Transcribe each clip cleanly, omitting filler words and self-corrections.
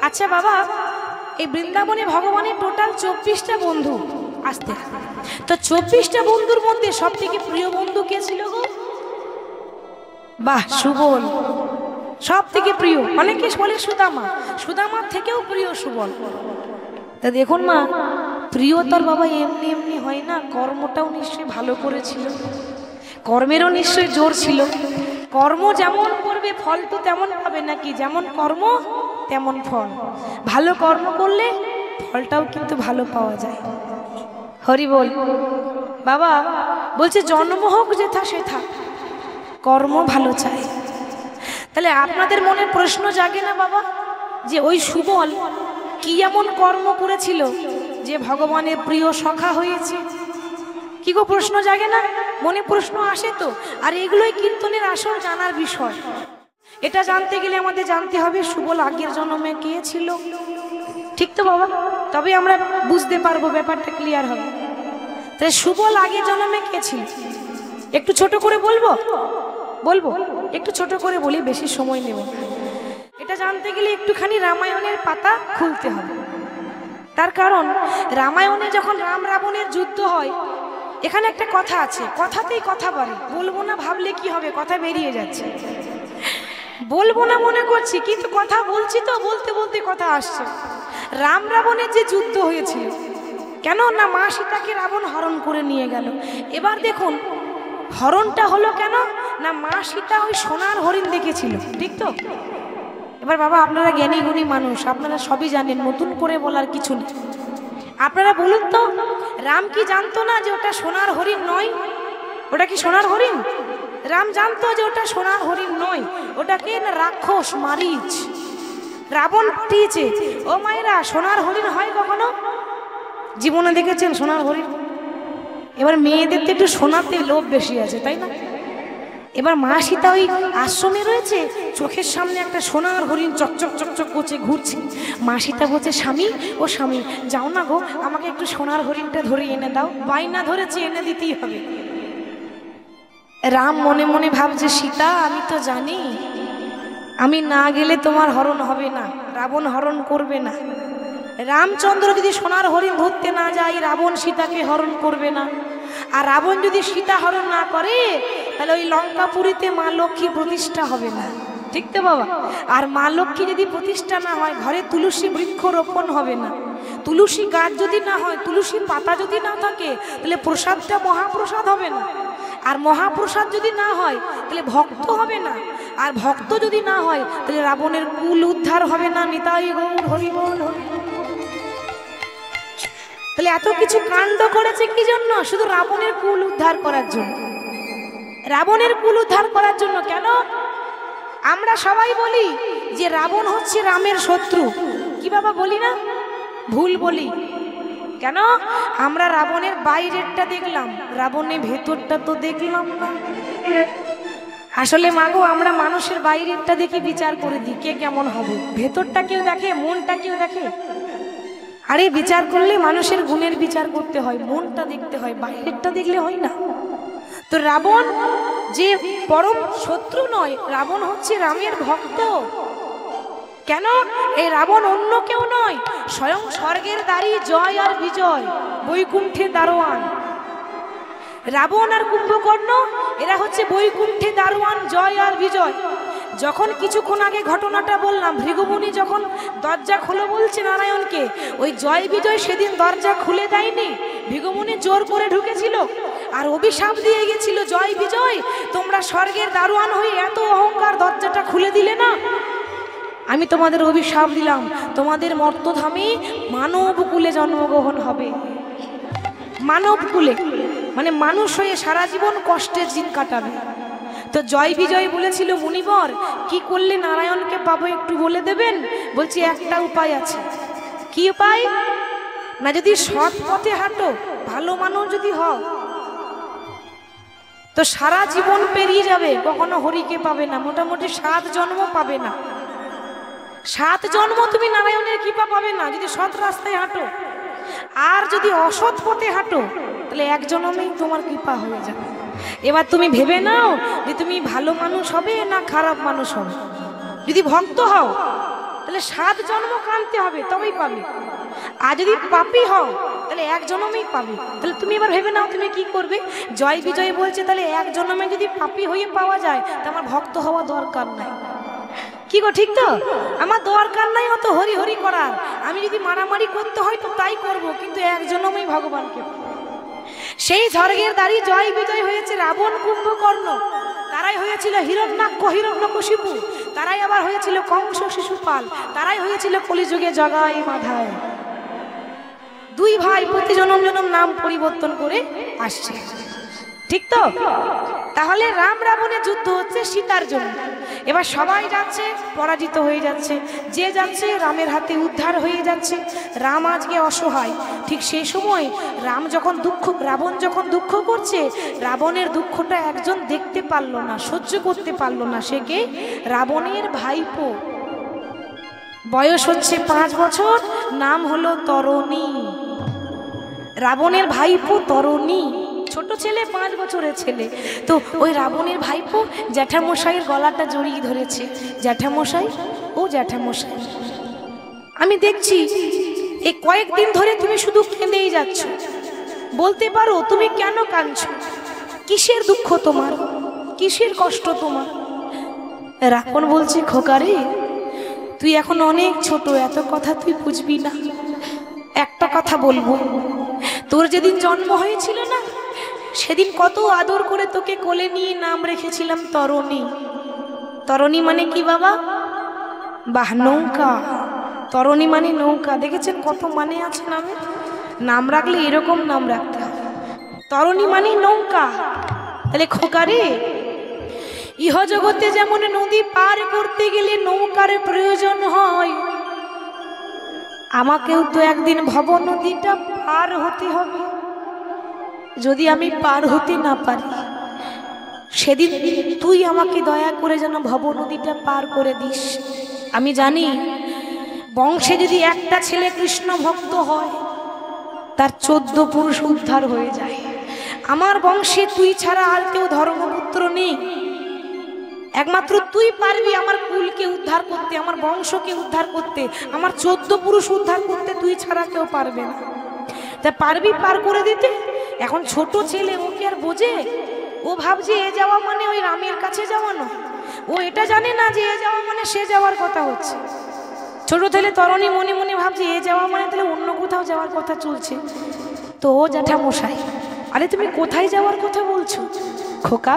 আচ্ছা বাবা, এই বৃন্দাবনে ভগবানের টোটাল 24টা বন্ধু আসতে, তো 24টা বন্ধুর মধ্যে সব থেকে প্রিয় বন্ধু কে ছিল গো? বাহ, সুবল সব থেকে প্রিয়। অনেকে বলে সুদামা, সুদামার থেকেও প্রিয় সুবল। তা দেখুন মা, প্রিয় তোর বাবা এমনি এমনি হয় না, কর্মটাও নিশ্চয়ই ভালো করেছিল, কর্মেরও নিশ্চয়ই জোর ছিল। কর্ম যেমন করবে ফল তো তেমন পাবে নাকি? যেমন কর্ম তেমন ফল। ভালো কর্ম করলে ফলটাও কিন্তু ভালো পাওয়া যায়। হরি বল। বাবা বলছে জন্ম হোক যেথা সেথা, কর্ম ভালো চাই। তাহলে আপনাদের মনে প্রশ্ন জাগে না বাবা, যে ওই সুবল কি এমন কর্ম করেছিল যে ভগবানের প্রিয় সখা হয়েছে? কি গো, প্রশ্ন জাগে না? মনে প্রশ্ন আসে তো। আর এগুলোই কীর্তনের আসল জানার বিষয়। এটা জানতে গেলে আমাদের জানতে হবে সুবল আগের জন্মে কে ছিল, ঠিক তো বাবা? তবে আমরা বুঝতে পারবো, ব্যাপারটা ক্লিয়ার হবে। তাই সুবল আগের জন্মে কে ছিল একটু ছোট করে বলবো, একটু ছোট করে বলি, বেশি সময় নেব। এটা জানতে গেলে একটুখানি রামায়ণের পাতা খুলতে হবে। তার কারণ রামায়ণে যখন রাম রাবণের যুদ্ধ হয়, এখানে একটা কথা আছে, কথাতেই কথা বলে। বলবো না ভাবলে কি হবে, কথা বেরিয়ে যাচ্ছে। বলবো না মনে করছি, কিন্তু কথা বলছি তো, বলতে বলতে কথা আসছে। রাম রাবণের যে যুদ্ধ হয়েছিল, কেন না মা সীতাকে রাবণ হরণ করে নিয়ে গেল। এবার দেখুন হরণটা হলো কেন না, মা সীতা ওই সোনার হরিণ দেখেছিল, ঠিক তো? এবার বাবা আপনারা জ্ঞানী গুণী মানুষ, আপনারা সবই জানেন, নতুন করে বলার কিছু নেই। আপনারা বলুন তো, রাম কি জানতো না যে ওটা সোনার হরিণ নয়? ওটা কি সোনার হরিণ? রাম জানতো যে ওটা সোনার হরিণ নয়, ওটাকে না রাক্ষস মারিচ রাবণ পাঠিয়েছে। ও মায়েরা, সোনার হরিণ হয় কখনো? জীবনে দেখেছেন সোনার হরিণ? এবার মেয়েদের তো একটু সোনাতে লোভ বেশি আছে, তাই না? এবার মা সীতা ওই আশ্রমে রয়েছে, চোখের সামনে একটা সোনার হরিণ চকচক চকচক করছে, ঘুরছে। মা সীতা বলছে, স্বামী ও স্বামী, যাও না গো, আমাকে একটু সোনার হরিণটা ধরে এনে দাও। বাইনা ধরেছে, এনে দিতেই হবে। রাম মনে মনে ভাবছে, সীতা আমি তো জানি আমি না গেলে তোমার হরণ হবে না, রাবণ হরণ করবে না। রামচন্দ্র যদি সোনার হরিণ ধরতে না যায়, রাবণ সীতাকে হরণ করবে না। আর রাবণ যদি সীতা হরণ না করে, তাহলে ওই লঙ্কাপুরীতে মা লক্ষ্মী প্রতিষ্ঠা হবে না, ঠিক তো বাবা? আর মা লক্ষ্মী যদি প্রতিষ্ঠা না হয়, ঘরে তুলসী বৃক্ষ রোপণ হবে না। তুলসী গাছ যদি না হয়, তুলসী পাতা যদি না থাকে, তাহলে প্রসাদটা মহাপ্রসাদ হবে না। আর মহাপ্রসাদ যদি না হয়, তাহলে ভক্ত হবে না। আর ভক্ত যদি না হয়, তাহলে রাবণের কুল উদ্ধার হবে না। নিতাই গৌর হরি বল। তাহলে এত কিছু কাণ্ড করেছে কি জন্য? শুধু রাবণের কুল উদ্ধার করার জন্য। রাবণের কুল উদ্ধার করার জন্য। কেন? আমরা সবাই বলি যে রাবণ হচ্ছে রামের শত্রু, কি বাবা বলি না? ভুল বলি। কেন? আমরা রাবণের বাইরেরটা দেখলাম, রাবণের ভেতরটা তো দেখলাম না। আসলে মাগো, আমরা মানুষের বাইরেরটা দেখে বিচার করে দিই কে কেমন হবে। ভেতরটা কেউ দেখে, মনটা কেউ দেখে? আরে বিচার করলে মানুষের গুণের বিচার করতে হয়, মনটা দেখতে হয়, বাইরেরটা দেখলে হয় না। তো রাবণ যে পরম শত্রু নয়, রাবণ হচ্ছে রামের ভক্ত। কেন? এই রাবণ অন্য কেউ নয়, স্বয়ং স্বর্গের দ্বারী জয় আর বিজয়, বৈকুণ্ঠে দারোয়ান। রাবণ আর কুম্ভকর্ণ এরা হচ্ছে বৈকুণ্ঠে দারোয়ান, জয় আর বিজয়। যখন কিছুক্ষণ আগে ঘটনাটা বললাম, ভৃগুমুনি যখন দরজা খুলে বলছে নারায়ণকে, ওই জয় বিজয় সেদিন দরজা খুলে দেয়নি, ভৃগুমুনি জোর করে ঢুকেছিল আর অভিশাপ দিয়ে গেছিল, জয় বিজয় তোমরা স্বর্গের দারোয়ান হয়ে এত অহংকার, দরজাটা খুলে দিলে না, আমি তোমাদের অভিশাপ দিলাম, তোমাদের মর্তধামে মানব কুলে জন্মগ্রহণ হবে। মানব কুলে মানে মানুষ হয়ে সারা জীবন কষ্টের দিন কাটাবে। তো জয় বিজয় বলেছিল, মুনিবর কি করলে নারায়ণকে পাবো একটু বলে দেবেন? বলছি একটা উপায় আছে। কি উপায়? না, যদি সৎ পথে হাঁটো, ভালো মানুষ যদি হও, তো সারা জীবন পেরিয়ে যাবে, কখনো হরিকে পাবে না। মোটামুটি 7 জন্ম পাবে না। 7 জন্ম তুমি নারায়ণের কৃপা পাবে না যদি সৎ রাস্তায় হাঁটো। আর যদি অসৎ পথে হাঁটো, তাহলে 1 জন্মেই তোমার কৃপা হয়ে যাবে। এবার তুমি ভেবে নাও যে তুমি ভালো মানুষ হবে না খারাপ মানুষ হবে। যদি ভক্ত হও তাহলে 7 জন্ম কাঁদতে হবে তবেই পাবে। আর যদি পাপী হও তাহলে 1 জন্মেই পাবে। তাহলে তুমি এবার ভেবে নাও তুমি কি করবে। জয় বিজয় বলছে তাহলে 1 জন্মে যদি পাপী হয়ে পাওয়া যায় তা আমার ভক্ত হওয়া দরকার নাই। কি গো ঠিক তো? আমার দরকার নাই অত হরি হরি করার। আমি যদি মারামারি করতে হয় তো তাই করব, কিন্তু 1 জন্মেই ভগবানকে। সেই স্বর্গের দাঁড়ি জয় বিজয় হয়েছে রাবণ কুম্ভকর্ণ, তারাই হয়েছিল হিরণ্যাক্ষ হিরণ্যকশিপু, তারাই আবার হয়েছিল কংস শিশুপাল, তারাই হয়েছিল কলিযুগে জগাই মাধায়। 2 ভাই প্রতি জনম জনম নাম পরিবর্তন করে আসছে, ঠিক তো? তাহলে রাম রাবণের যুদ্ধ হচ্ছে সীতার জন্য। এবার সবাই যাচ্ছে, পরাজিত হয়ে যাচ্ছে, যে যাচ্ছে রামের হাতে উদ্ধার হয়ে যাচ্ছে। রাম আজকে অসহায়। ঠিক সেই সময় রাবণ যখন দুঃখ করছে, রাবণের দুঃখটা একজন দেখতে পারলো না, সহ্য করতে পারলো না। সে কে? রাবণের ভাইপো, বয়স হচ্ছে 5 বছর, নাম হলো তরণী। রাবণের ভাইপো তরণী, ছোট ছেলে, 5 বছরের ছেলে। তো ওই রাবণের ভাইপো জ্যাঠামশাইয়ের গলাটা জড়িয়ে ধরেছে। জ্যাঠামশাই, ও জ্যাঠামশাই, আমি দেখছি এই কয়েকদিন ধরে তুমি শুধু কেঁদেই যাচ্ছ, বলতে পারো তুমি কেন কাঁদছো? কিসের দুঃখ তোমার, কিসের কষ্ট তোমার? রাবণ বলছে, খোকারে তুই এখন অনেক ছোট, এত কথা তুই বুঝবি না। একটা কথা বলবো, তোর যেদিন জন্ম হয়েছিল না, সেদিন কত আদর করে তোকে কোলে নিয়ে নাম রেখেছিলাম তরণী। তরণী মানে কি বাবা? বাহ, নৌকা। তরণী মানে নৌকা। দেখেছেন কত মানে আছে নামে? নাম রাখলে এরকম নাম রাখতে হবে। তরণী মানে নৌকা। তাহলে খোকারে, ইহ জগতে যেমন নদী পার করতে গেলে নৌকার প্রয়োজন হয়, আমাকেও তো একদিন ভব নদীটা পার হতে হবে। যদি আমি পার হতে না পারি, সেদিন তুই আমাকে দয়া করে যেন ভব নদীটা পার করে দিস। আমি জানি বংশে যদি একটা ছেলে কৃষ্ণ ভক্ত হয়, তার 14 পুরুষ উদ্ধার হয়ে যায়। আমার বংশে তুই ছাড়া আর কেউ ধর্মপুত্র নেই, একমাত্র তুই পারবি আমার কুলকে উদ্ধার করতে, আমার বংশকে উদ্ধার করতে, আমার 14 পুরুষ উদ্ধার করতে। তুই ছাড়া কেউ পারবে না। তা পারবি পার করে দিতে? এখন ছোট ছেলে, ও কি আর বোঝে? ও ভাবছে এ যাওয়া মানে ওই রামের কাছে যাওয়া নয়। ও এটা জানে না যে এ যাওয়া মানে সে যাওয়ার কথা হচ্ছে। ছোট ছেলে তরণী মনে মনে ভাবছে এ যাওয়া মানে তাহলে অন্য কোথাও যাওয়ার কথা চলছে। তো ও জ্যাঠামশাই, আরে তুমি কোথায় যাওয়ার কথা বলছো? খোকা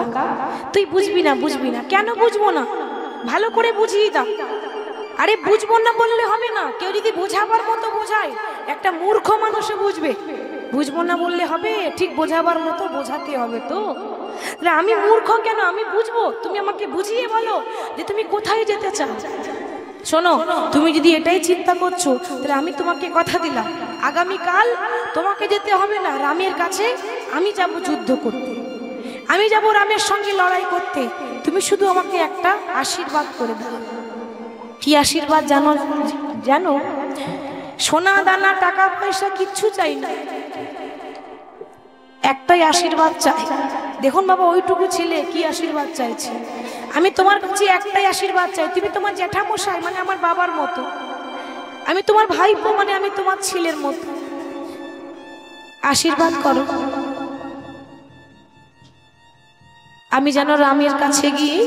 তুই বুঝবি না, বুঝবি না। কেন বুঝবো না? ভালো করে বুঝিয়ে দাও। আরে বুঝবো না বললে হবে না। কেউ যদি বোঝাবার মতো বোঝায়, একটা মূর্খ মানুষে বুঝবে। বুঝবো না বললে হবে? ঠিক বোঝাবার মতো বোঝাতে হবে। তো আমি মূর্খ কেন? আমি বুঝবো, তুমি আমাকে বুঝিয়ে বলো যে তুমি কোথায় যেতে চাও। শোনো, তুমি যদি এটাই চিন্তা করছো, তাহলে আমি তোমাকে কথা দিলাম, আগামীকাল তোমাকে যেতে হবে না রামের কাছে। আমি যাব যুদ্ধ করতে, আমি যাব রামের সঙ্গে লড়াই করতে। তুমি শুধু আমাকে একটা আশীর্বাদ করে দাও। কি আশীর্বাদ জানো? জানো, সোনা দানা টাকা পয়সা কিচ্ছু চাই না, একটাই আশীর্বাদ চাই। দেখুন বাবা, ওইটুকু ছেলে কি আশীর্বাদ চাইছে? আমি তোমার কাছে একটাই আশীর্বাদ চাই। তুমি তোমার জ্যাঠামশাই মানে আমার বাবার মতো, আমি তোমার ভাইপো মানে আমি তোমার ছেলের মতো। আশীর্বাদ করো আমি যেন রামের কাছে গিয়ে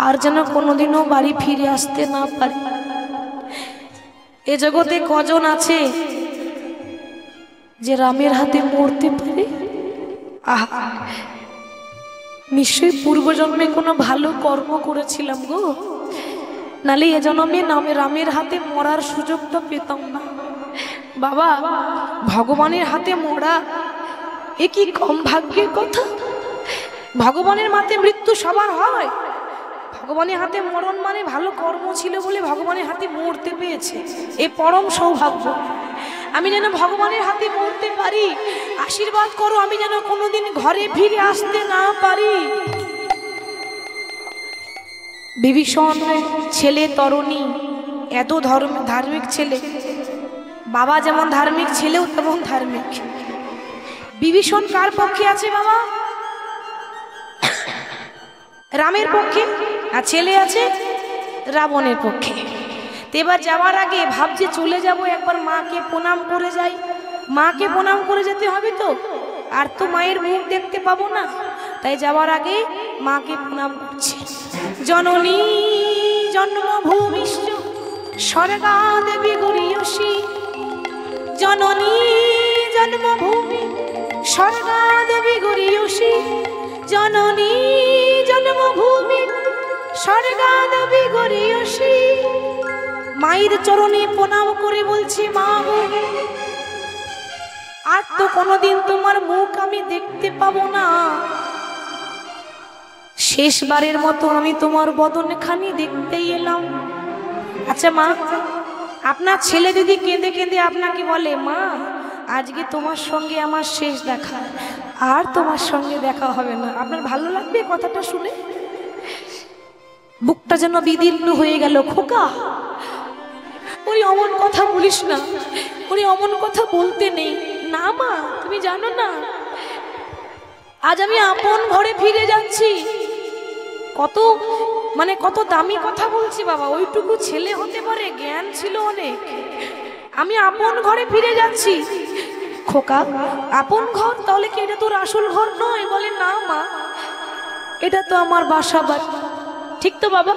আর যেন কোনোদিনও বাড়ি ফিরে আসতে না পারি। এ জগতে কজন আছে যে রামের হাতে মরতে পারে? আহা, নিশ্চয়ই পূর্বজন্মে কোনো ভালো কর্ম করেছিলাম গো, নালে এ জন্মে রামের হাতে মরার সুযোগটা পেতাম না। বাবা, ভগবানের হাতে মরা এ কি কম ভাগ্যের কথা? ভগবানের হাতে মৃত্যু সবার হয়। ভগবানের হাতে মরণ মানে ভালো কর্ম ছিল বলে ভগবানের হাতে মরতে পেয়েছে, এ পরম সৌভাগ্য। আমি যেন ভগবানের হাতে মরতে পারি। আশীর্বাদ করো আমি যেন কোনোদিন ঘরে ফিরে আসতে না পারি। বিভীষণ ছেলে তরণী এত ধার্মিক ছেলে, বাবা যেমন ধার্মিক, ছেলেও তেমন ধার্মিক। বিভীষণ কার পক্ষে আছে বাবা? রামের পক্ষে। আর ছেলে আছে রাবণের পক্ষে। তো এবার যাওয়ার আগে ভাবছি চলে যাব, একবার মাকে প্রণাম করে যাই। মাকে প্রণাম করে যেতে হবে তো, আর তো মায়ের মুখ দেখতে পাবো না, তাই যাওয়ার আগে মাকে প্রণাম করছি। জননী জন্মভূমিষ্ঠ স্বর্গাদেবী গরীয়সী, জননী জন্মভূমি স্বর্গাদেবী গরীয়সী, জননী জন্মভূমি স্বর্গাদেবী গরীয়সী। মায়ের চরণে প্রণাম করে বলছি, মা গো, আর তো কোনোদিন তোমার মুখ আমি দেখতে পাবো না, শেষবারের মতো আমি তোমার বদনখানি দেখতেই এলাম। আচ্ছা মা, আপনার ছেলে দিদি কেঁদে কেঁদে আপনাকে বলে, মা আজকে তোমার সঙ্গে আমার শেষ দেখা, আর তোমার সঙ্গে দেখা হবে না, আপনার ভালো লাগবে কথাটা শুনে? বুকটা যেন বিদীর্ণ হয়ে গেল। খোকা, ওই অমন কথা বলিস না, ওই অমন কথা বলতে নেই। না মা, তুমি জানো না, আজ আমি আপন ঘরে ফিরে যাচ্ছি। কত কত দামি কথা বলছি বাবা, ওইটুকু ছেলে হতে পারে, জ্ঞান ছিল অনেক। আমি আপন ঘরে ফিরে যাচ্ছি। খোকা, আপন ঘর? তাহলে কি এটা তোর আসল ঘর নয়? বলে, না মা, এটা তো আমার বাসা বাড়ি। ঠিক তো বাবা,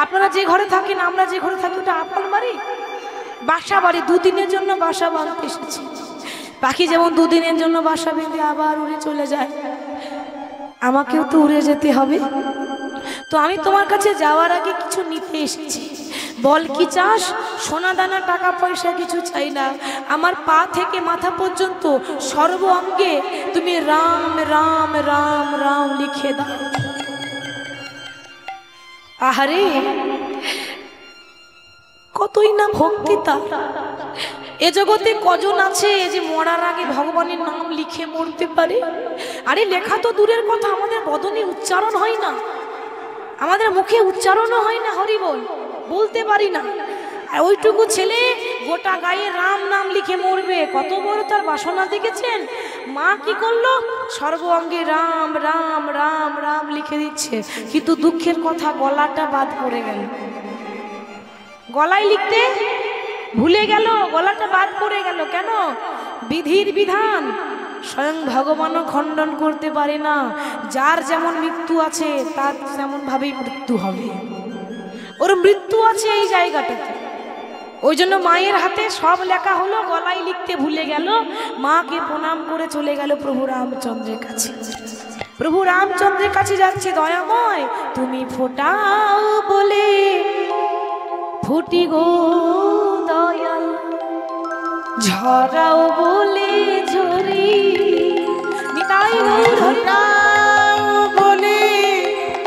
আপনারা যে ঘরে থাকেন, আমরা যে ঘরে থাকি, ওটা আপন বাড়ি, বাসা বাড়ি। দুদিনের জন্য বাসা বাঁধতে এসেছি। পাখি যেমন দুদিনের জন্য বাসা বেঁধে আবার উড়ে চলে যায়, আমাকেও তো উড়ে যেতে হবে। তো আমি তোমার কাছে যাওয়ার আগে কিছু নিতে এসেছি। বল কি চাস? সোনা দানা টাকা পয়সা কিছু চাই না, আমার পা থেকে মাথা পর্যন্ত সর্ব অঙ্গে তুমি রাম রাম রাম রাম লিখে দাও। আহারে, কতই না ভক্তি তার। এ জগতে কজন আছে যে মরার আগে ভগবানের নাম লিখে মরতে পারে? আরে লেখা তো দূরের কথা, আমাদের বদনে উচ্চারণ হয় না, আমাদের মুখে উচ্চারণও হয় না, হরি বল বলতে পারি না। আর ওইটুকু ছেলে গোটা গায়ে রাম নাম লিখে মরবে, কত বড় তার বাসনা দেখেছেন? মা কি করলো? সর্ব অঙ্গে রাম রাম রাম রাম লিখে দিচ্ছে, কিন্তু দুঃখের কথা গলাটা বাদ পড়ে গেল। গলায় লিখতে ভুলে গেল, গলাটা বাদ পড়ে গেল। কেন? বিধির বিধান স্বয়ং ভগবানও খণ্ডন করতে পারে না। যার যেমন মৃত্যু আছে তার তেমন ভাবেই মৃত্যু হবে, ওর মৃত্যু আছে এই জায়গাটাতে। ওই জন্য মায়ের হাতে সব লেখা হলো, গলায় লিখতে ভুলে গেল। মাকে প্রণাম করে চলে গেল প্রভু রামচন্দ্রের কাছে। প্রভু রামচন্দ্রের কাছে যাচ্ছে, দয়াময় তুমি ফোটাও বলে ফুটি গো দয়াল, ঝরাও বলে ঝরি। নিতাই গৌর ফোটাও বলে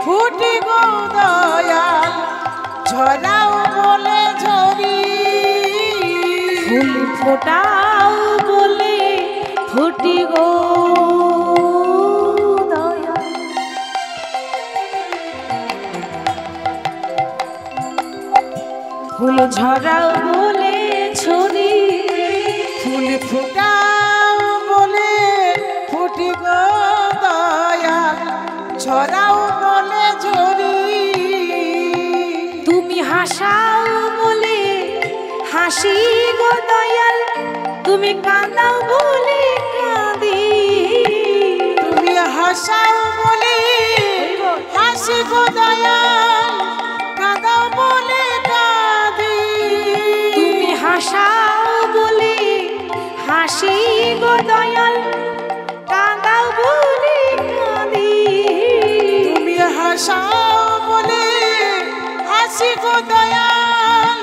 ফুটি গো দয়াল, ঝরাও বলে ঝরি। ফুল ফোটাও বলে ফুটি গো দয়াল, ফুল ঝরাও বলে ঝরি। ফুল ফোটাও বলে ফুটি গো দয়াল, ঝরাও বলে ঝরি। তুমি হাসাও বলে হাসি গো দয়াল, তুমি কাঁদাও বলে কাঁদি। তুমি হাসাও বলে হাসি গো দয়াল, কাঁদাও বলে কাঁদি। তুমি হাসাও বলে হাসি গো দয়াল, কাঁদাও বলে কাঁদি। তুমি হাসাও বলে হাসি গো দয়াল,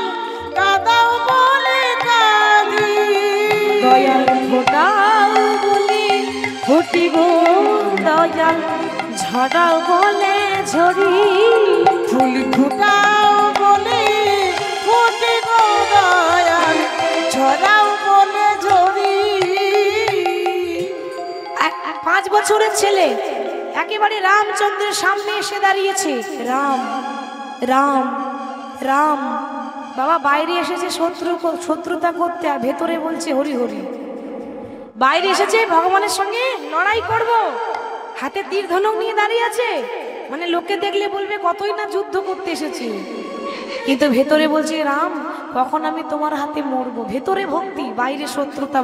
কাঁদাও বলে কাঁদি। দয়াল ফোটাও বলে ফুটি গো দয়াল, ঝরাও বলে ঝরি। ফুল ফুটাও বলে ফুটি গো দয়াল, ঝরাও বলে ঝরি। 5 বছরের ছেলে একেবারে রামচন্দ্রের সামনে এসে দাঁড়িয়েছে। রাম রাম রাম। বাবা বাইরে এসেছে শত্রুতা করতে, আর ভেতরে বলছে হরি হরি। বাইরে এসেছে ভগবানের সঙ্গে লড়াই করব, হাতে তীর ধনুক নিয়ে দাঁড়িয়ে আছে, লোকে দেখলে বলবে কতই না যুদ্ধ করতে এসেছে। কিন্তু ভেতরে বলছে রাম কখন আমি তোমার হাতে মরবো। ভেতরে ভক্তি, বাইরে শত্রুতা।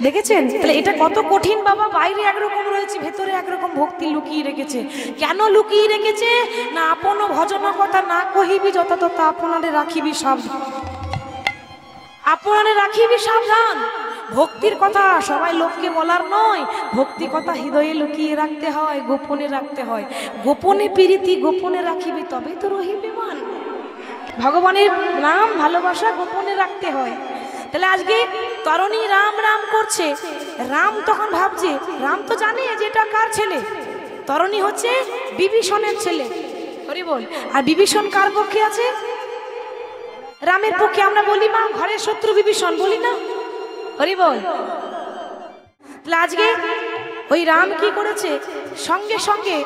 দেখেছেন তাহলে এটা কত কঠিন বাবা। বাইরে একরকম রয়েছে, ভেতরে একরকম ভক্তি লুকিয়ে রেখেছে। কেন লুকিয়ে রেখেছে না, আপন ভজন কথা না কহিবি যথাযথ আপনারে রাখিবি সাবধান। আপনারে রাখিবি সাবধান। ভক্তির কথা সবাই লোককে বলার নয়, ভক্তি কথা হৃদয়ে লুকিয়ে রাখতে হয়, গোপনে রাখতে হয়। গোপনে প্রীতি গোপনে রাখিবি তবেই তো রহিবি মান। ভগবানের নাম ভালোবাসা গোপনে রাখতে হয়। তাহলে আজকে তরণী রাম রাম করছে। রাম তখন ভাবছে, রাম তো জানে যে এটা কার ছেলে, তরণী হচ্ছে বিভীষণের ছেলে। হরি বল। আর বিভীষণ কার পক্ষে আছে? রামের পক্ষে। আমরা বলি মা ঘরের শত্রু বিভীষণ, বলি না? হরি বল। তাহলে আজকে ওই রাম কি করেছে, সঙ্গে সঙ্গে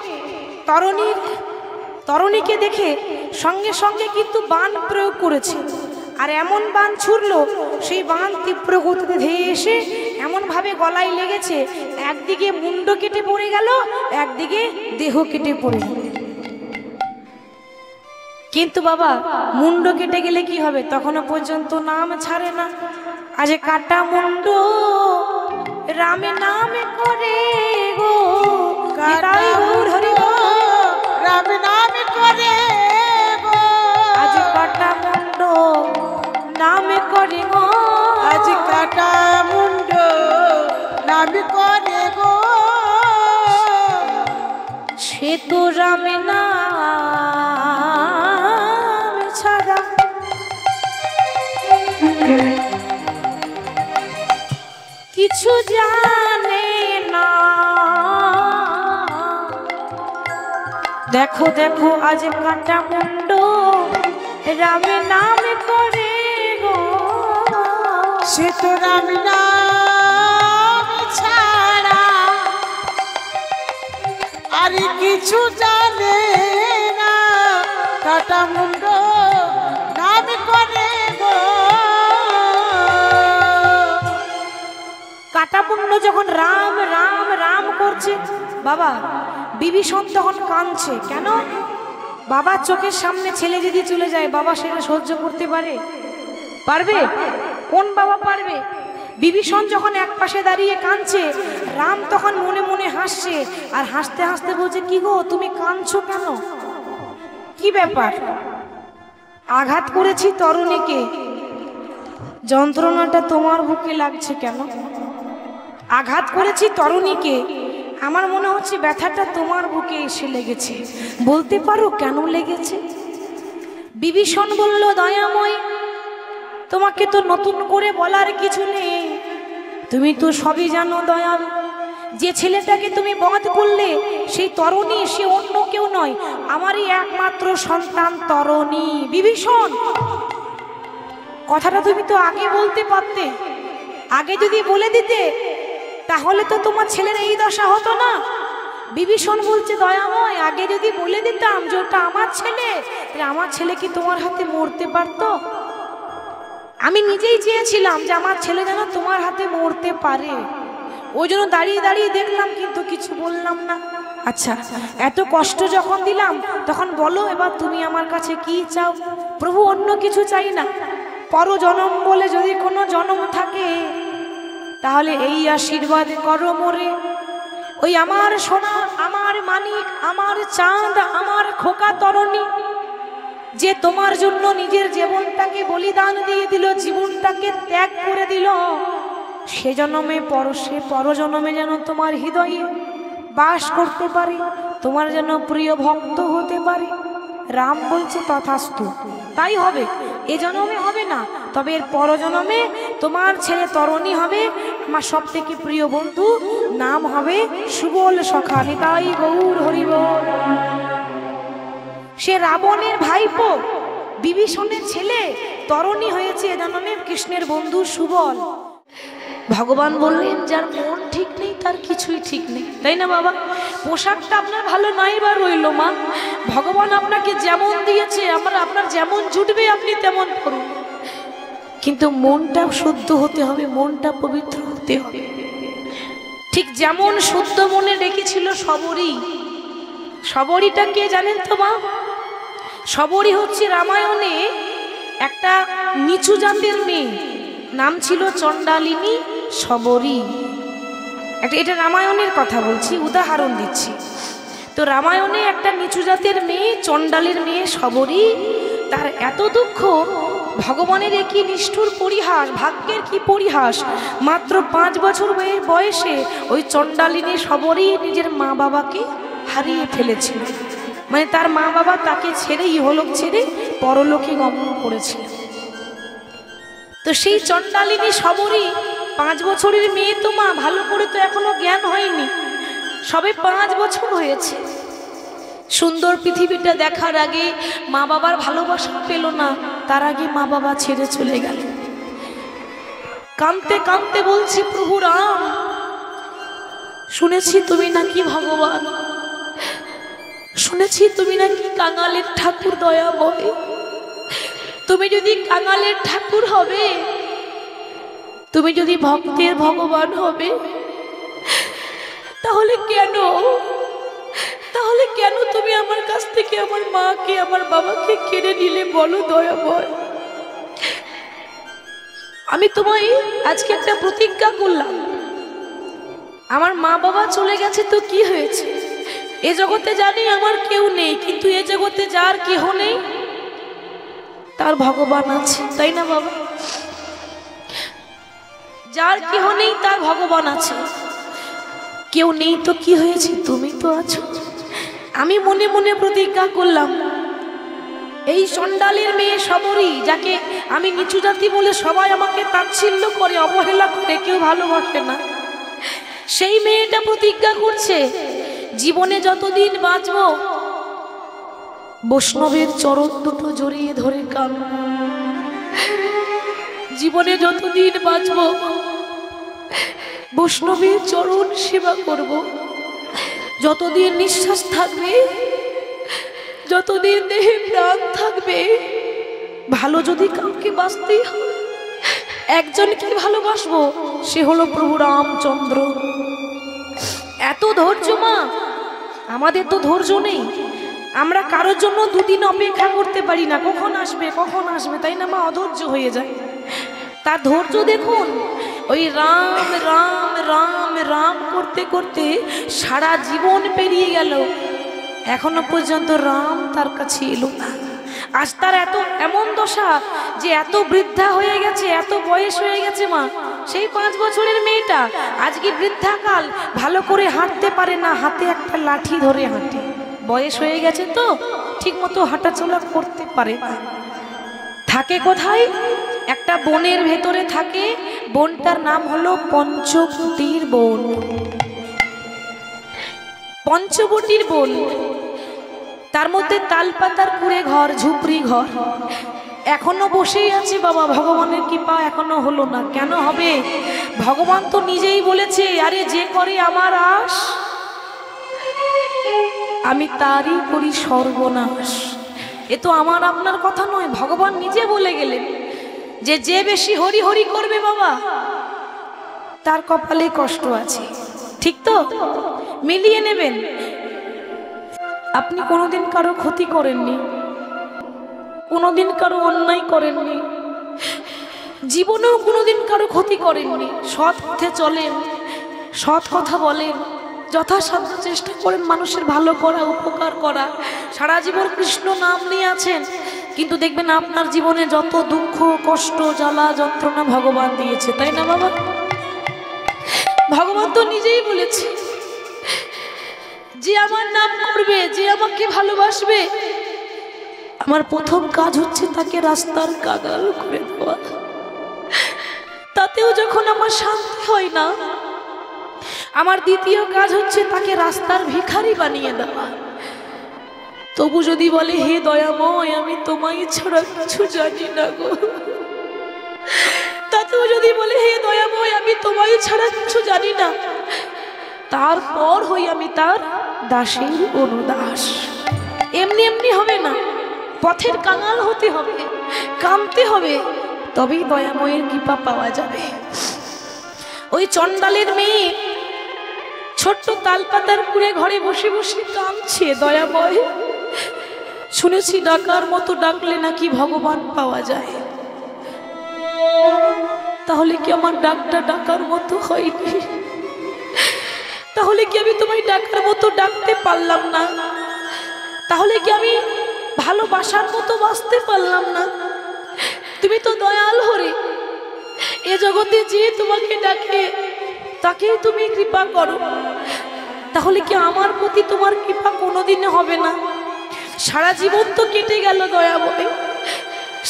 তরণীকে দেখে সঙ্গে সঙ্গে কিন্তু বাণ প্রয়োগ করেছে। আর এমন বাণ ছুড়লো, সেই বাণ তীব্র গতিতে ধেয়ে এসে এমন ভাবে গলায় লেগেছে, একদিকে মুন্ড কেটে পড়ে গেল, একদিকে দেহ কেটে পড়ে গেল। কিন্তু বাবা মুন্ড কেটে গেলে কি হবে, তখনও পর্যন্ত নাম ছাড়ে না। আজ কাটা মুন্ড রামে নামে করে গো, নিতাই গৌর হরি গো, রাম নামে করে গো। আজ কাটা মুন্ড নামে করে গো, আজ কাটা মুন্ড নামে করে গো। সে তো রামে নাম ছাড়া কিছু জানে না। দেখো দেখো আজ কাটা মুন্ড রামে নাম করে গো, সে তো রাম নাম ছাড়া আর কিছু জানে না। কাটা মুন্ড নাম করে গো। কাটা মুন্ড যখন রাম রাম রাম করছে বাবা, বিভীষণ তখন কাঁদছে। কেন? বাবার চোখের সামনে ছেলে যদি চলে যায়, বাবা সেটা সহ্য করতে পারবে? কোন বাবা পারবে? বিভীষণ যখন এক পাশে দাঁড়িয়ে কাঁদছে, রাম তখন মনে মনে হাসছে। আর হাসতে হাসতে বলছে, কি গো তুমি কাঁদছো কেন? কি ব্যাপার? আঘাত করেছি তরুণীকে, যন্ত্রণাটা তোমার বুকে লাগছে কেন? আঘাত করেছি তরুণীকে, আমার মনে হচ্ছে ব্যথাটা তোমার বুকে এসে লেগেছে, বলতে পারো কেন লেগেছে? বিভীষণ বলল, দয়াময় তোমাকে তো নতুন করে বলার কিছু নেই, তুমি তো সবই জানো দয়াল। যে ছেলেটাকে তুমি বধ করলে সেই তরণী, সে অন্য কেউ নয়, আমারই একমাত্র সন্তান তরণী। বিভীষণ, কথাটা তুমি তো আগে বলতে পারতে, আগে যদি বলে দিতে তাহলে তো তোমার ছেলের এই দশা হতো না। বিভীষণ বলছে, দয়াময় আগে যদি বলে দিতাম যে ওটা আমার ছেলে, তাহলে আমার ছেলে কি তোমার হাতে মরতে পারতো? আমি নিজেই চেয়েছিলাম যে আমার ছেলে যেন তোমার হাতে মরতে পারে, ওই জন্য দাঁড়িয়ে দাঁড়িয়ে দেখলাম, কিন্তু কিছু বললাম না। আচ্ছা, এত কষ্ট যখন দিলাম তখন বলো এবার তুমি আমার কাছে কি চাও? প্রভু অন্য কিছু চাই না, পরজনম বলে যদি কোনো জনম থাকে তাহলে এই আশীর্বাদ করো মোরে। ওই আমার সোনা, আমার মানিক, আমার চাঁদ, আমার খোকা তরণী, যে তোমার জন্য নিজের জীবনটাকে বলিদান দিয়ে দিল, জীবনটাকে ত্যাগ করে দিল, সে জন্মে পরজন্মে যেন তোমার হৃদয়ে বাস করতে পারে, তোমার যেন প্রিয় ভক্ত হতে পারে। রাম বলছে তথাস্তু, তাই হবে। এ জন্মে হবে না, তবে এর পরজন্মে তোমার ছেলে তরণী হবে আমার সব থেকে প্রিয় বন্ধু, নাম হবে সুবল সখা। নিতাই গৌর হরি বল। সে রাবণের ভাইপো, বিভীষণের ছেলে, তরণী হয়েছে এ জন্মে কৃষ্ণের বন্ধু সুবল। ভগবান বললেন যার মন ঠিক নেই তার কিছুই ঠিক নেই, তাই না বাবা? পোশাকটা আপনার ভালো নাই বা রইল মা, ভগবান আপনাকে যেমন দিয়েছে আপনার যেমন জুটবে আপনি তেমন করুন, কিন্তু মনটা শুদ্ধ হতে হবে, মনটা পবিত্র হতে হবে। ঠিক যেমন শুদ্ধ মনে রেখেছিল সবরীটা কে জানেন তো মা? শবরী হচ্ছে রামায়ণে একটা নিচু জাতের মেয়ে, নাম ছিল চণ্ডালিনী শবরী। এটা রামায়ণের কথা বলছি, উদাহরণ দিচ্ছি। তো রামায়ণে একটা নিচু জাতের মেয়ে, চণ্ডালের মেয়ে শবরী, তার এত দুঃখ, ভগবানের একই নিষ্ঠুর পরিহাস, ভাগ্যের কি পরিহাস। মাত্র 5 বছর বয়সে ওই চণ্ডালিনী শবরী নিজের মা বাবাকে হারিয়ে ফেলেছিল। মানে তার মা বাবা তাকে ছেড়ে, ইহলোক ছেড়ে পরলোকে গমন করেছিল। তো সেই চণ্ডালিনী শবরী 5 বছরের মেয়ে, তো মা ভালো করে তো এখনো জ্ঞান হয়নি, সবে 5 বছর হয়েছে। সুন্দর পৃথিবীটা দেখার আগে মা বাবার ভালোবাসা পেল না, তার আগে মা বাবা ছেড়ে চলে গেল। কাঁদতে কাঁদতে বলছি, প্রভু রাম, শুনেছি তুমি নাকি ভগবান, শুনেছি তুমি নাকি কাঙালের ঠাকুর দয়াময়। তুমি যদি কাঙালের ঠাকুর হবে, তুমি যদি ভক্তের ভগবান হবে, তাহলে কেন তুমি আমার কাছ থেকে আমার মাকে, আমার বাবাকে কেড়ে নিলে বলো দয়াময়। আমি তোমায় আজকে একটা প্রতিজ্ঞা করলাম, আমার মা বাবা চলে গেছে তো কি হয়েছে, এ জগতে জানি আমার কেউ নেই, কিন্তু এ জগতে যার কেহ নেই তার ভগবান আছে, তাই না বাবা? যার কেহ নেই তার ভগবান আছে। কেউ নেই তো কি হয়েছে, তুমি তো আছো। আমি মনে মনে প্রতিজ্ঞা করলাম, এই চণ্ডালের মেয়ে শবরী, যাকে আমি নিচু জাতি বলে সবাই আমাকে তাচ্ছিল্য করে, অবহেলা করে, কেউ ভালোবাসে না, সেই মেয়েটা প্রতিজ্ঞা করছে, জীবনে যতদিন বাঁচব বৈষ্ণবের চরণ দুটো জড়িয়ে ধরে কাঁদব। জীবনে যতদিন বাঁচব বৈষ্ণবের চরণ সেবা করব। যতদিন নিঃশ্বাস থাকবে, যতদিন দেহে প্রাণ থাকবে, ভালো যদি কাউকে বাঁচতেই হয়, একজনকে ভালোবাসবো, সে হলো প্রভু রামচন্দ্র। এত ধৈর্য মা, আমাদের তো ধৈর্য নেই। আমরা কারোর জন্য 2 দিন অপেক্ষা করতে পারি না, কখন আসবে কখন আসবে, তাই না মা? অধৈর্য হয়ে যায়। তার ধৈর্য দেখুন, ওই রাম রাম রাম রাম করতে করতে সারা জীবন পেরিয়ে গেল, এখনো পর্যন্ত রাম তার কাছে এলো না। আজ তার এমন দশা যে এত বৃদ্ধা হয়ে গেছে, এত বয়স হয়ে গেছে মা। সেই 5 বছরের মেয়েটা আজকে বৃদ্ধাকাল, ভালো করে হাঁটতে পারে না, হাতে একটা লাঠি ধরে হাঁটে। বয়স হয়ে গেছে তো ঠিক মতো হাঁটাচলা করতে পারে না। থাকে কোথায়? একটা বনের ভেতরে থাকে, বনটার নাম হলো পঞ্চবটির বন। পঞ্চবটির বন, তার মধ্যে তালপাতার কুড়ে ঘর, ঝুপড়ি ঘর, এখনো বসেই আছে বাবা। ভগবানের কৃপা এখনো হলো না। কেন হবে? ভগবান তো নিজেই বলেছে, আরে যে করে আমার আশ আমি তারই করি সর্বনাশ। এ তো আমার আপনার কথা নয়, ভগবান নিজে বলে গেলেন যে বেশি হরি হরি করবে বাবা তার কপালে কষ্ট আছে। ঠিক তো? মিলিয়ে নেবেন। আপনি কোনোদিন কারো ক্ষতি করেননি, কোনোদিন কারো অন্যায় করেননি, জীবনেও কোনোদিন কারো ক্ষতি করেননি। সৎ পথে চলেন, সৎ কথা বলেন, যথাসাধ্য চেষ্টা করেন মানুষের ভালো করা, উপকার করা। সারা জীবন কৃষ্ণ নাম নিয়ে আছেন, কিন্তু দেখবেন আপনার জীবনে যত দুঃখ, কষ্ট, জ্বালা, যন্ত্রণা ভগবান দিয়েছে, তাই না বাবা? ভগবান তো নিজেই বলেছে, যে আমার নাম করবে, যে আমাকে ভালোবাসবে, আমার প্রথম কাজ হচ্ছে তাকে রাস্তার কাঙাল করে দেওয়া। তাতেও যখন আমার শান্তি হয় না, আমার দ্বিতীয় কাজ হচ্ছে তাকে রাস্তার ভিখারি বানিয়ে দেওয়া। তবু যদি বলে, হে দয়াময়, আমি তোমায় ছাড়া কিছু জানি না গো, তাতেও যদি বলে, হে দয়াময়, আমি তোমায় ছাড়া কিছু জানি না, তারপর হই আমি তার দাসের অনুদাস। এমনি এমনি হবে না, পথের কাঙাল হতে হবে, কামতে হবে, তবেই দয়াময়ের কৃপা পাওয়া যাবে। ওই চণ্ডালের মেয়ে ছোট্ট তালপাতার কুড়ে ঘরে বসে বসে কাঁদছে, দয়াময় শুনেছি ডাকার মতো ডাকলে নাকি ভগবান পাওয়া যায়। তাহলে কি আমার ডাকটা ডাকার মতো হয়নি? তাহলে কি আমি তোমায় ডাকার মতো ডাকতে পারলাম না? তাহলে কি আমি ভালোবাসার মতো বাঁচতে পারলাম না? তুমি তো দয়াল হরে, এ জগতে যে তোমাকে ডাকে তাকেই তুমি কৃপা করো। তাহলে কি আমার প্রতি তোমার কৃপা কোনোদিনও হবে না? সারা জীবন তো কেটে গেল দয়াময়,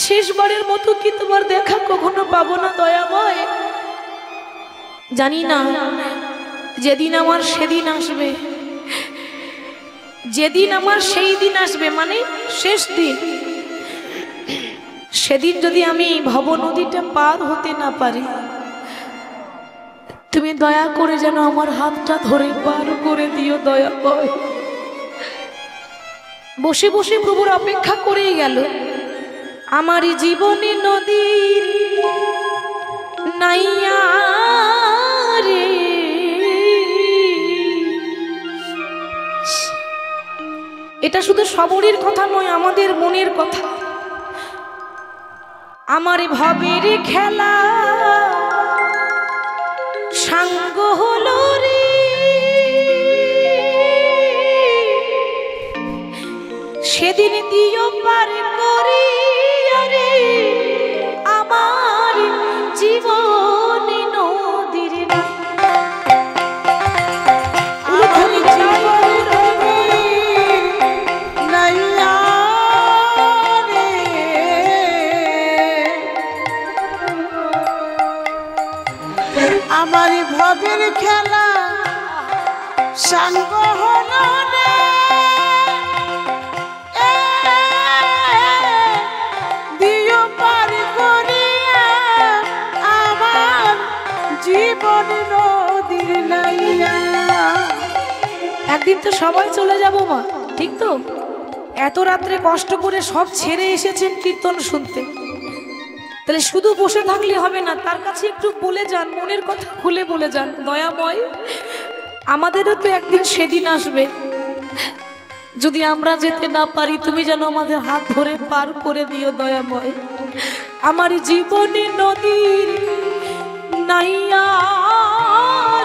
শেষবারের মতো কি তোমার দেখা কখনো পাবো না দয়াময়? জানি না যেদিন আমার সেদিন আসবে, যেদিন আমার সেই দিন আসবে, মানে শেষ দিন, সেদিন যদি আমি ভব নদীটা পার হতে না পারি, তুমি দয়া করে যেন আমার হাতটা ধরে পার করে দিও দয়াময়। বসে বসে প্রভুর অপেক্ষা করেই গেল। আমার জীবনে নদীর নাইয়া রে, এটা শুধু সবরের কথা নয়, আমাদের মনের কথা। আমার ভাবের খেলা সাঙ্গ হলো রে, সেদিন দিও পার করি রে আমার জীবনে নদীর নাইয়া রে। আমার ভবের খেলা সাঙ্গ হলো রে, দিও পার করিয়া আমার জীবন নদীর নাইয়া। একদিন তো সবাই চলে যাব মা, ঠিক তো? এত রাত্রে কষ্ট করে সব ছেড়ে এসেছেন কীর্তন শুনতে, তাহলে শুধু বসে থাকলে হবে না, তার কাছে একটু বলে যান, মনের কথা খুলে বলে যান দয়াময়। আমাদেরও তো একদিন সেদিন আসবে, যদি আমরা যেতে না পারি তুমি যেন আমাদের হাত ধরে পার করে দিও দয়াময়। আমার জীবনে নদীর নাইয়া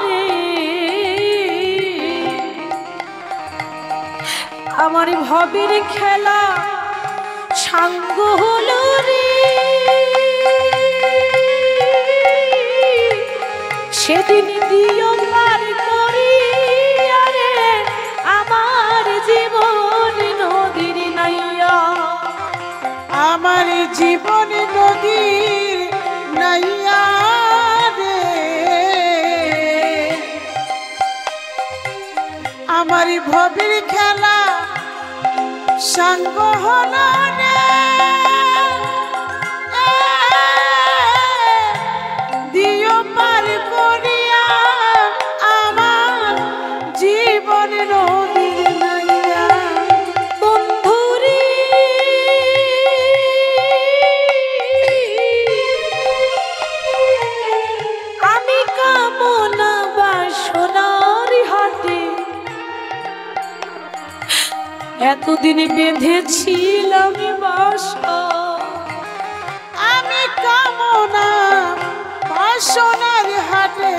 রে, আমার ভবের খেলা সাঙ্গ হলো রে, সেদিন দিও পার করিয়া রে আমার জীবন নদীর নাইয়া। আমার জীবন নদীর নাইয়া রে, আমার ভবের খেলা সাঙ্গ হলো রে, দিও পার করিয়া আমার জীবন নদীর নাইয়া। বন্ধুরে আমি কামনা বাসনার হাতে এতদিন বেঁধেছিলাম বাসা, আমি কামনা বাসনার হাটে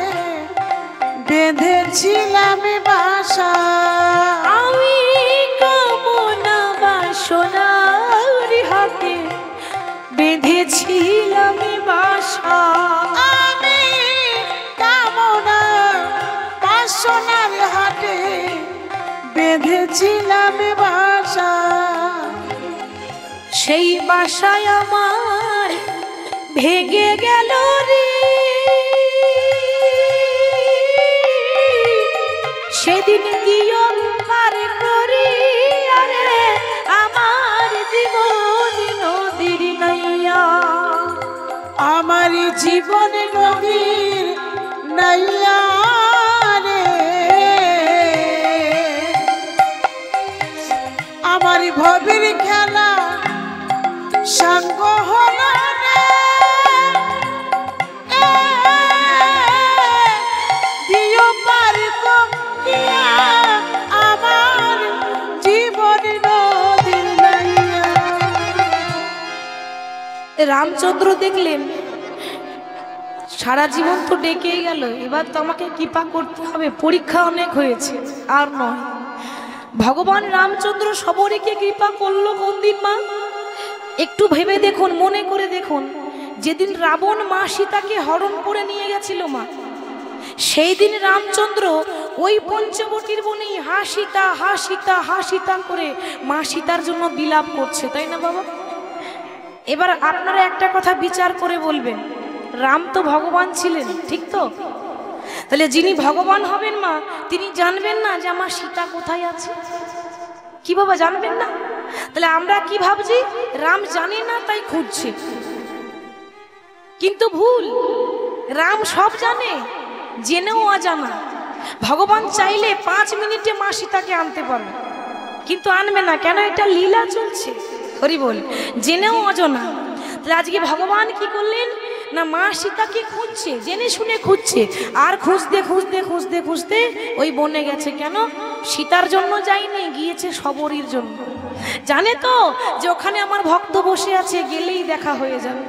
বেঁধেছিলাম বাসা, আমি কামনা বাসনার হাতে বেঁধেছিলাম বাসা, আমি কামনা বাসনার হাটে বেঁধেছিলাম বাসা। সেই বাসায় আমার ভেঙে গেল রে, সেদিন দিও পার করিয়া রে আমার জীবন নদীর নাইয়া। আমার জীবন নদীর নাইয়া রে, আমার ভবের খেলা সাঙ্গ হলো রে, দিও পার করিয়া আমার জীবন নদীর নাইয়া। রামচন্দ্র দেখলেন সারা জীবন তো ডেকেই গেল, এবার তো আমাকে কৃপা করতে হবে, পরীক্ষা অনেক হয়েছে, আর নয়। ভগবান রামচন্দ্র সবরীকে কৃপা করলো কোন দিন মা? একটু ভেবে দেখুন, মনে করে দেখুন, যেদিন রাবণ মা সীতাকে হরণ করে নিয়ে গেছিল মা, সেই দিন রামচন্দ্র ওই পঞ্চবটির বনেই হা সীতা হা সীতা হা সীতা করে মা সীতার জন্য বিলাপ করছে, তাই না বাবা? এবার আপনারা একটা কথা বিচার করে বলবেন, রাম তো ভগবান ছিলেন, ঠিক তো? তাহলে যিনি ভগবান হবেন মা, তিনি জানবেন না যে আমার সীতা কোথায় আছে? কি বাবা জানবেন না? তাহলে আমরা কি ভাবছি, রাম জানে না তাই খুঁজছে, কিন্তু ভুল। রাম সব জানে, জেনেও অজানা। ভগবান চাইলে 5 মিনিটে মা সীতাকে আনতে পারবে, কিন্তু আনবে না কেন? এটা লীলা চলছে, হরি বল, জেনেও অজানা। তাহলে আজকে ভগবান কি করলেন না, মা সীতাকে খুঁজছে, জেনে শুনে খুঁজছে, আর খুঁজতে খুঁজতে খুঁজতে খুঁজতে ওই বনে গেছে। কেন? সীতার জন্য যায়নি, গিয়েছে সবরীর জন্য। জানে তো যে ওখানে আমার ভক্ত বসে আছে, গেলেই দেখা হয়ে যাবে।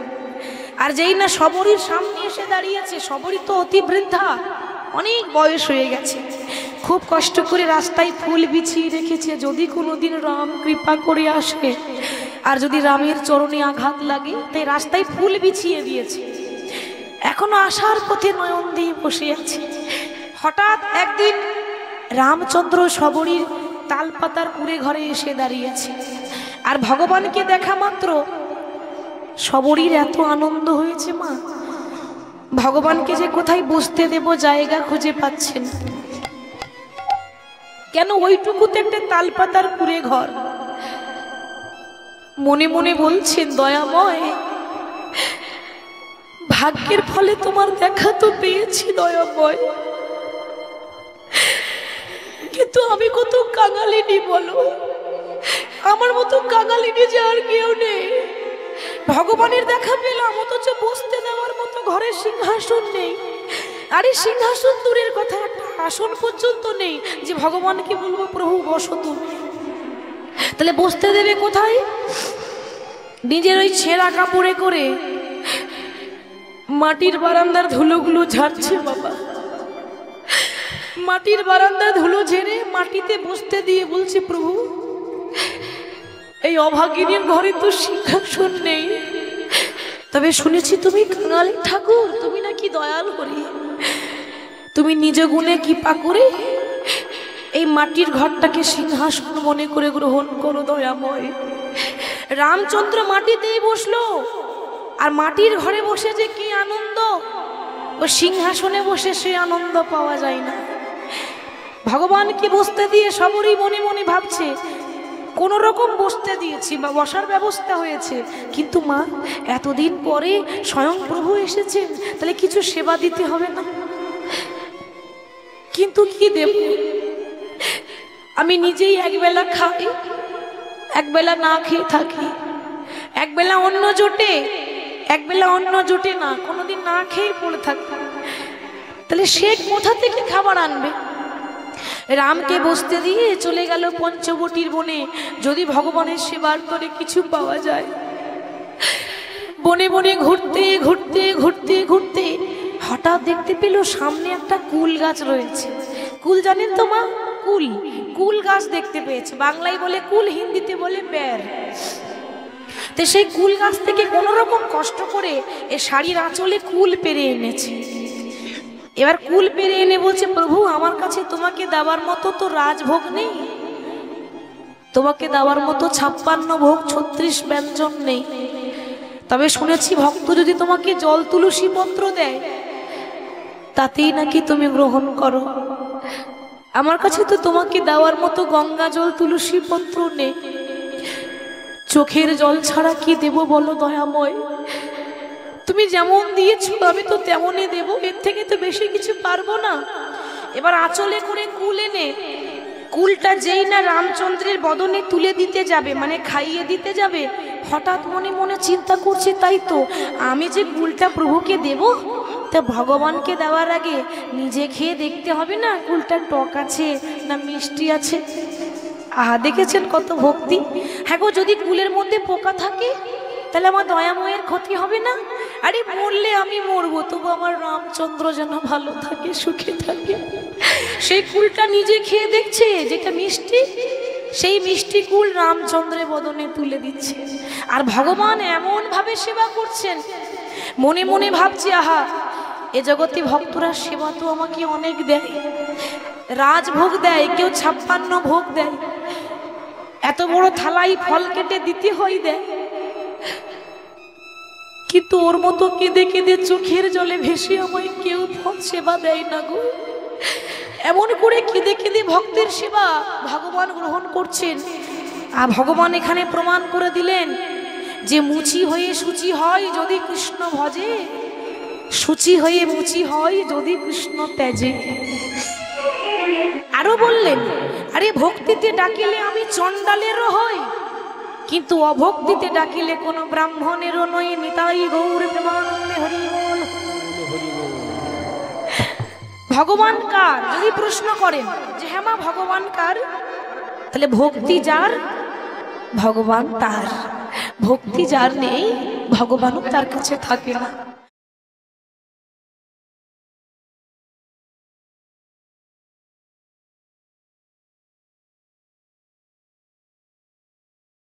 আর যেই না সবরীর সামনে এসে দাঁড়িয়েছে, সবরী তো অতি বৃদ্ধা, অনেক বয়স হয়ে গেছে, খুব কষ্ট করে রাস্তায় ফুল বিছিয়ে রেখেছে, যদি কোনোদিন রাম কৃপা করে আসে আর যদি রামের চরণে আঘাত লাগে, তাই রাস্তায় ফুল বিছিয়ে দিয়েছে, এখনো আসার পথে নয়ন দিয়ে বসে আছে। হঠাৎ একদিন রামচন্দ্র সবরীর তালপাতার কুড়ে ঘরে এসে দাঁড়িয়েছে, আর ভগবানকে দেখা মাত্র সবরীর এত আনন্দ হয়েছে মা, ভগবানকে যে কোথায় বসতে দেব জায়গা খুঁজে পাচ্ছেন। কেন? ওইটুকুতে একটা তালপাতার কুড়ে ঘর। মনে মনে বলছেন, দয়াময়, ভাগ্যের ফলে তোমার দেখা তো পেয়েছি দয়াময়, কিন্তু আমি কত কাঙালিনী বলো, আমার মতো কাঙালিনী যে আর কেউ নেই। ভগবানের দেখা পেলাম, অথচ বসতে দেওয়ার মতো ঘরে সিংহাসন নেই। আরে সিংহাসন দূরের কথা, একটা আসন পর্যন্ত নেই যে ভগবানকে বলবো প্রভু বসো তুমি। তাহলে বসতে দেবে কোথায়? নিজের ওই ছেঁড়া কাপড়ে করে মাটির বারান্দার ধুলোগুলো ঝাড়ছে বাবা, মাটির বারান্দার ধুলো ঝেড়ে মাটিতে বসতে দিয়ে বলছে, প্রভু এই অভাগিনীর ঘরে তো সিংহাসন নেই, তবে শুনেছি তুমি কাঙালি ঠাকুর, তুমি নাকি দয়াল করি, তুমি নিজ গুণে কৃপা করে এই মাটির ঘরটাকে সিংহাসন মনে করে গ্রহণ করো দয়াময়। রামচন্দ্র মাটিতেই বসলো, আর মাটির ঘরে বসে যে কি আনন্দ, ও সিংহাসনে বসে সে আনন্দ পাওয়া যায় না। ভগবানকে বসতে দিয়ে সবরই মনে মনে ভাবছে, কোন রকম বসতে দিয়েছি বা বসার ব্যবস্থা হয়েছে, কিন্তু মা এতদিন পরে স্বয়ং প্রভু এসেছেন, তাহলে কিছু সেবা দিতে হবে না? কিন্তু কি দেব? আমি নিজেই একবেলা খাই, একবেলা না খেয়ে থাকি, একবেলা অন্ন জোটে, একবেলা অন্ন জোটে না, কোনোদিন না খেয়ে পড়ে থাকতাম, তাহলে সে কোথা থেকে খাবার আনবে? রামকে বসতে দিয়ে চলে গেল পঞ্চবটির বনে, যদি ভগবানের সেবার করে কিছু পাওয়া যায়। বনে বনে ঘুরতে ঘুরতে ঘুরতে ঘুরতে হঠাৎ দেখতে পেল সামনে একটা কুল গাছ রয়েছে। কুল জানেন তো মা? কুল, কুল গাছ দেখতে পেয়েছে, বাংলায় বলে কুল, হিন্দিতে বলে বের। তো সেই কুল গাছ থেকে কোনো রকম কষ্ট করে এ শাড়ির আঁচলে কুল পেরে এনেছে। এবার কুল পেরে এনে বলছে, প্রভু আমার কাছে তোমাকে দেওয়ার মতো তো রাজভোগ নেই, তোমাকে দেওয়ার মতো 56 ভোগ 36 ব্যঞ্জন নেই, তবে শুনেছি ভক্ত যদি তোমাকে জল তুলসী পত্র দেয় তাতেই নাকি তুমি গ্রহণ করো। আমার কাছে তো তোমাকে দেওয়ার মতো গঙ্গা জল তুলসী পত্র নেই, চোখের জল ছাড়া কি দেব বলো দয়াময়? তুমি যেমন দিয়েছো আমি তো তেমনই দেব, এর থেকে তো বেশি কিছু পারবো না। এবার আঁচলে করে কুল এনে, কুলটা যেই না রামচন্দ্রের বদনে তুলে দিতে যাবে, মানে খাইয়ে দিতে যাবে, হঠাৎ মনে মনে চিন্তা করছে, তাই তো আমি যে কুলটা প্রভুকে দেব, তা ভগবানকে দেওয়ার আগে নিজে খেয়ে দেখতে হবে না কুলটা টক আছে না মিষ্টি আছে। আহা, দেখেছেন কত ভক্তি। হ্যাঁ গো, যদি কুলের মধ্যে পোকা থাকে তাহলে আমার দয়াময়ের ক্ষতি হবে না? আরে মরলে আমি মরবো, তবু আমার রামচন্দ্র যেন ভালো থাকে, সুখে থাকে। সেই কুলটা নিজে খেয়ে দেখছে যেটা মিষ্টি, সেই মিষ্টি কুল রামচন্দ্রের বদনে তুলে দিচ্ছে। আর ভগবান এমন ভাবে সেবা করছেন, মনে মনে ভাবছি আহা এ জগতে ভক্তরা সেবা তো আমাকে অনেক দেয়, রাজভোগ দেয়, কেউ 56 ভোগ দেয়, এত বড় থালাই ফল কেটে দিতে হয় দেয়, কিন্তু ওর মতো কেঁদে কেঁদে চোখের জলে ভেসে আমায় কেউ সেবা দেয় না গো। এমন করে কেঁদে কেঁদে ভক্তের সেবা ভগবান গ্রহণ করছেন। আর ভগবান এখানে প্রমাণ করে দিলেন যে মুচি হয়ে সূচি হয় যদি কৃষ্ণ ভজে, সূচি হয়ে মুচি হয় যদি কৃষ্ণ ত্যাজে। আরো বললেন, আরে ভক্তিতে ডাকিলে আমি চণ্ডালেরও হই, কিন্তু অভক্তিতে ডাকিলে কোনো ব্রাহ্মণেরও নই। নিতাই গৌর প্রেমানন্দে হরি বল। ভগবান কার যদি প্রশ্ন করেন যে হ্যাঁ মা ভগবান কার, তাহলে ভক্তি যার ভগবান তার, ভক্তি যার নেই ভগবানও তার কাছে থাকে না।